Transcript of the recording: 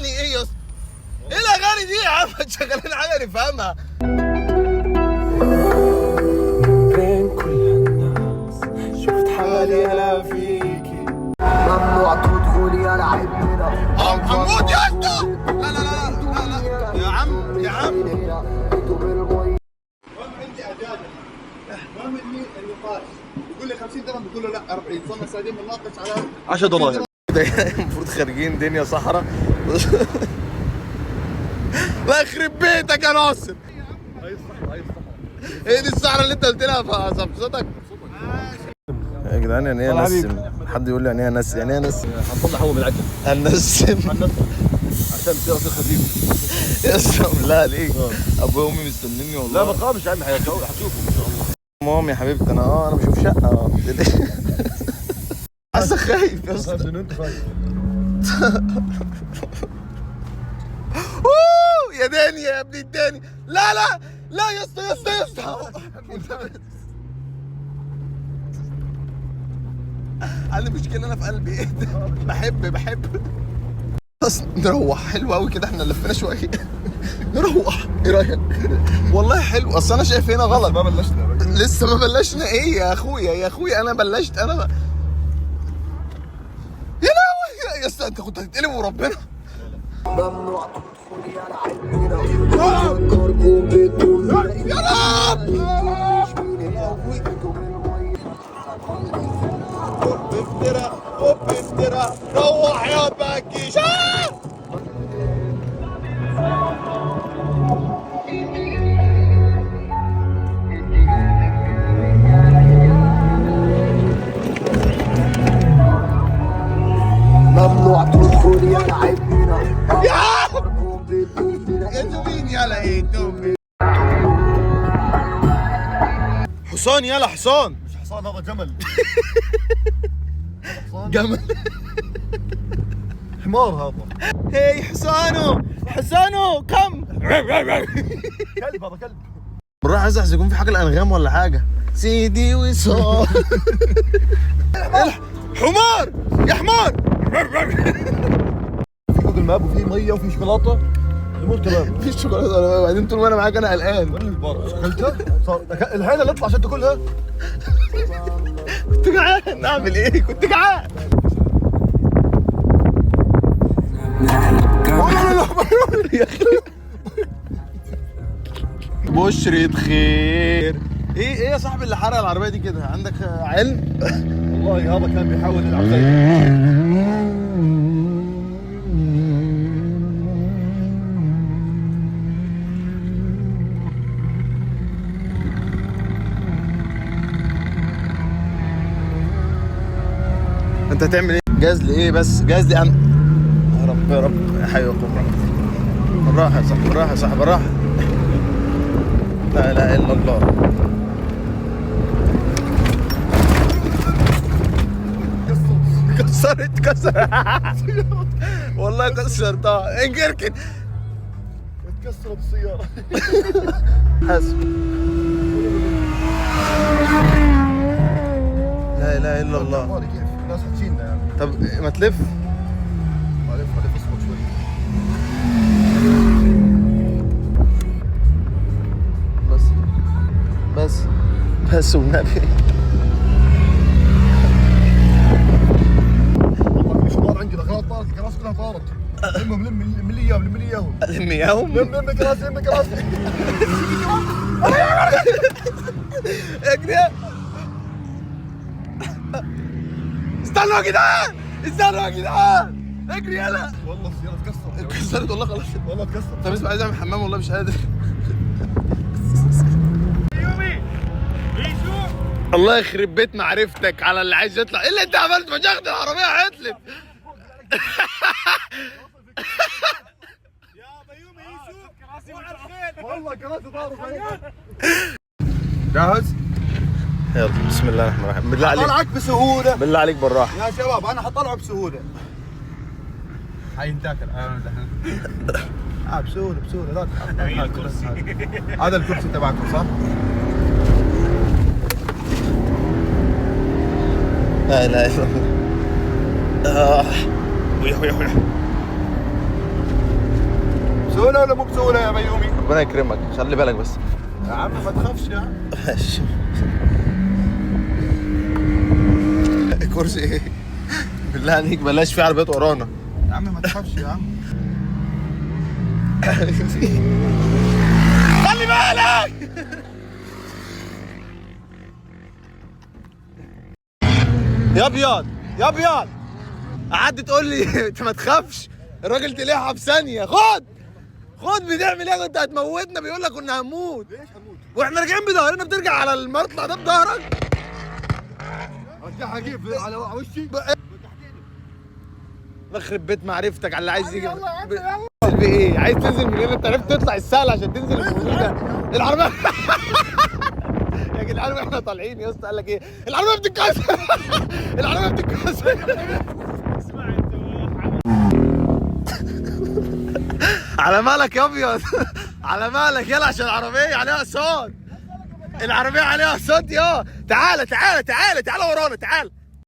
يعني ايه يا اسطى؟ ايه الاغاني دي يا عم؟ شغالين حاجه نفهمها. بين كل الناس شفت حالي انا فيكي، ممنوع تدخلي يا لعبنا. هموت يا اسطى. لا لا لا لا لا يا عم يا عم. عندي اجازه ما مني النقاش، يقول لي 50 درهم بقول له لا 40، صرنا ساعدين بنناقش على 10 دراهم. المفروض خارجين دنيا صحراء. الله يخرب بيتك يا ناصر. هاي الصحراء، هاي الصحراء. ايه دي الصحراء اللي انت قلت لها في صفصتك؟ يا جدعان يعني ايه نسم؟ حد يقول لي يعني ايه نسم؟ يعني ايه نسم؟ حنطلع هو بالعجل النسم عشان تصير خفيف. يا اسطى بالله عليك. ابويا وامي مستنيني والله. لا ما تخافش يا عمي، حشوفه ان شاء الله. ماما يا حبيبتي انا بشوف شقه. حاسه خايف يا اسطى. انت خايف. يا داني يا ابني الداني. لا لا لا يا اسطى يا اسطى يا اسطى. عندي مشكله انا في قلبي. بحب بس نروح. حلو قوي كده، احنا لفينا شويه. نروح. ايه رايك؟ والله حلو. اصل انا شايف هنا غلط. ما بلشنا لسه ما بلشنا. ايه يا اخويا انا بلشت. انا يا لهوي يا اسطى انت كنت هتتقلب وربنا. ممنوع تدخلي يا لعبنا. فكركم بتقول يا رب. افترا روح يا باكيش. ممنوع تدخلي يا لعبنا. انتوا مين يلا؟ انتوا مين؟ حصان يلا حصان. مش حصان، هذا جمل. جمل. حمار هذا. هي حصانو كم. كلب، هذا كلب. بالراحه عايز يكون في حاجه الانغام ولا حاجه. سيدي وصال. حمار يا حمار. في جوجل ماب وفي ميه وفي شوكولاته، الامور تمام. مفيش شوكولاته ولا بعدين طول ما انا معاك انا قلقان. وين البار؟ اكلتها؟ صار الحين اللي اطلع عشان تاكلها. كنت جعان اعمل ايه؟ كنت جعان. يا اخي بشرة خير. ايه يا صاحبي اللي حرق العربيه دي كده؟ عندك علم؟ والله هذا كان بيحاول يلعب زي انت هتعمل ايه؟ جاز لي ايه بس؟ جاز لي انا. يا رب يا حي وقوم رحمتك. بالراحه يا صاحبي، بالراحه يا صاحبي، بالراحه. لا اله الا الله. كسر. والله كسرتها. انكركن. اتكسرت السياره. حاسب. لا اله الا الله. كيف الناس حتشيلنا يعني. طب ما تلف. معلش اصبر شوي. بس والنبي. والله في شباب عندي دخلات طارت، الكراسي كلها طارت. المهم لم لي اياهم. لم اياهم. لم كراسي. يا جدعان استنوا يا جدعان. اجري يلا. والله السياره اتكسرت. اتكسرت والله خلاص. والله اتكسرت. طب اسمع عايز اعمل حمام والله مش قادر. الله يخرب بيت معرفتك على اللي عايز يطلع. ايه اللي انت عملته؟ فشخت العربيه عطلت. يا بيومي يوسف كراسي والله كراسي طارت. جاهز؟ يلا بسم الله الرحمن الرحيم. بالله عليك طلعك بسهوله. بالله عليك بالراحه يا شباب انا حطلعه بسهوله. هاي انتاكل بسهوله لا تحط. هذا الكرسي تبعكم صح؟ لا اله الا الله. ويا بسهوله ولا مو بسهوله يا بيومي؟ ربنا يكرمك، خلي بالك بس. يا عم ما تخافش يا عم. ماشي. كرسي ايه؟ بالله عليك بلاش في عربيات ورانا. يا عم ما تخافش يا عم. خلي بالك. يا ابيض يا ابيض، قعدت تقول لي انت ما تخافش، الراجل تلاقيها في ثانيه. خد بتعمل ايه؟ انت هتموتنا، بيقول لك كنا هنموت. ليش هموت؟ واحنا راجعين بظهرنا بترجع على المطلع ده بظهرك. ارجع اجيب على وشي. يخرب بيت معرفتك على اللي عايز يجي. يلا يلا تنزل بايه؟ عايز تنزل من هنا؟ انت عرفت تطلع السهل عشان تنزل من ده العربيه. يا جدعان واحنا طالعين يا اسطى قال لك ايه؟ العربيه بتتكسر. العربيه بتتكسر. على مالك يا ابيض؟ على مالك يلا، عشان العربيه عليها صوت. العربيه عليها صوت. يا تعالى ورانا، تعال.